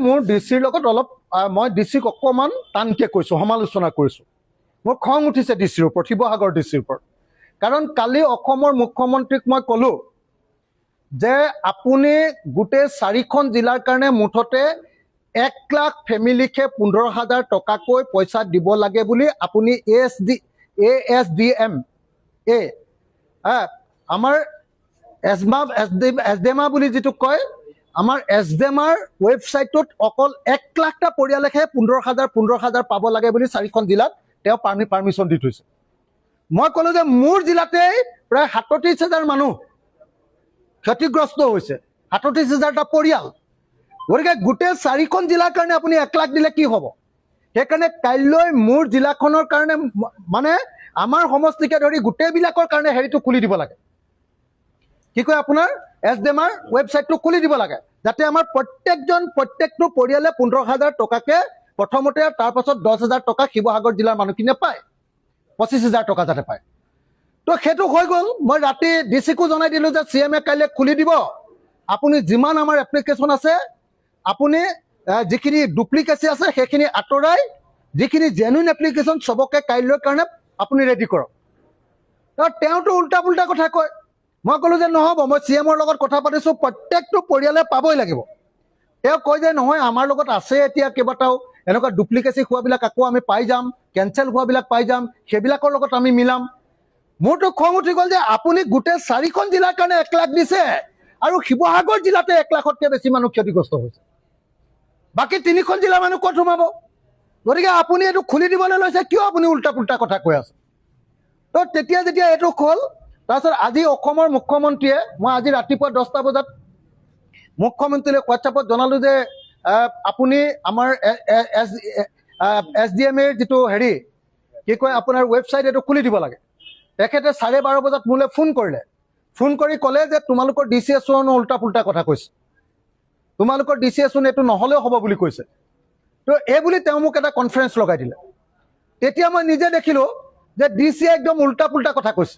মোৰ ডিচিৰ লগত অলপ মই ডিচিক অকণমান টানকৈ কৈছোঁ, সমালোচনা কৰিছোঁ। মোৰ খং উঠিছে ডিচিৰ ওপৰত, শিৱসাগৰ ডিচিৰ ওপৰত। কাৰণ কালি অসমৰ মুখ্যমন্ত্ৰীক মই ক'লোঁ যে আপুনি গোটেই 4খন জিলাৰ কাৰণে মুঠতে 1 লাখ ফেমিলিকে 15,000 টকাকৈ পইচা দিব লাগে বুলি আপুনি ASDM আমাৰ এছডেমা বুলি যিটো কয়, আমাৰ এছডেমাৰ ৱেবছাইটটোত অকল 1 লাখটা পৰিয়ালেহে 15,000 পাব লাগে বুলি 4খন জিলাত তেওঁ পাৰ্মিশ্যন দি থৈছে। মই ক'লোঁ যে মোৰ জিলাতেই প্ৰায় 37,000 মানুহ ক্ষতিগ্ৰস্ত হৈছে, 37,000টা পৰিয়াল। গতিকে গোটেই 4খন জিলাৰ কাৰণে আপুনি 1 লাখ দিলে কি হ'ব? সেইকাৰণে কাইলৈ মোৰ জিলাখনৰ কাৰণে মানে আমাৰ সমষ্টিকে ধৰি গোটেইবিলাকৰ কাৰণে হেৰিটো খুলি দিব লাগে, কি কয় আপোনাৰ এছডেমাৰ ৱেবছাইটটো খুলি দিব লাগে, যাতে আমাৰ প্ৰত্যেকটো পৰিয়ালে 15,000 টকাকৈ প্ৰথমতে, তাৰপাছত 10,000 টকা শিৱসাগৰ জিলাৰ মানুহখিনিয়ে পায়, 25,000 টকা যাতে পায়। তো সেইটো হৈ গ'ল। মই ৰাতি ডিচিকো জনাই দিলোঁ যে CM কাইলৈ খুলি দিব, আপুনি যিমান আমাৰ এপ্লিকেশ্যন আছে আপুনি যিখিনি ডুপ্লিকেচি আছে সেইখিনি আঁতৰাই যিখিনি জেনুইন এপ্লিকেশ্যন চবকে কাইলৈৰ কাৰণে আপুনি ৰেডি কৰক। তেওঁতো উল্টা পুল্টা কথা কয়। মই ক'লোঁ যে নহ'ব, মই CMৰ লগত কথা পাতিছোঁ, প্ৰত্যেকটো পৰিয়ালে পাবই লাগিব। তেওঁ কয় যে নহয়, আমাৰ লগত আছে এতিয়া কেইবাটাও এনেকুৱা ডুপ্লিকেচি হোৱাবিলাক আকৌ আমি পাই যাম, কেঞ্চেল হোৱাবিলাক পাই যাম, সেইবিলাকৰ লগত আমি মিলাম। মোৰতো খং উঠি গ'ল যে আপুনি গোটেই 4খন জিলাৰ কাৰণে 1 লাখ দিছে আৰু শিৱসাগৰ জিলাতে 1 লাখতকৈ বেছি মানুহ ক্ষতিগ্ৰস্ত হৈছে, বাকী 3খন জিলাৰ মানুহ ক'ত সোমাব? গতিকে আপুনি এইটো খুলি দিবলৈ লৈছে কিয়? আপুনি উল্টা পুল্টা কথা কৈ আছে। তো তেতিয়া যেতিয়া এইটো হ'ল, তাৰপিছত আজি অসমৰ মুখ্যমন্ত্ৰীয়ে, মই আজি ৰাতিপুৱা 10টা বজাত মুখ্যমন্ত্ৰীলৈ হোৱাটছআপত জনালোঁ যে আপুনি আমাৰ SDMৰ যিটো হেৰি কি কয় আপোনাৰ ৱেবছাইট এইটো খুলি দিব লাগে। তেখেতে 12:30 বজাত মোলৈ ফোন কৰিলে, ফোন কৰি ক'লে যে তোমালোকৰ DCSনো উল্টা পুল্টা কথা কৈছে, তোমালোকৰ DCSন এইটো নহ'লেও হ'ব বুলি কৈছে। তো এই বুলি তেওঁ মোক এটা কনফাৰেঞ্চ লগাই দিলে। তেতিয়া মই নিজে দেখিলোঁ যে ডিচিয়ে একদম উল্টা পুল্টা কথা কৈছে।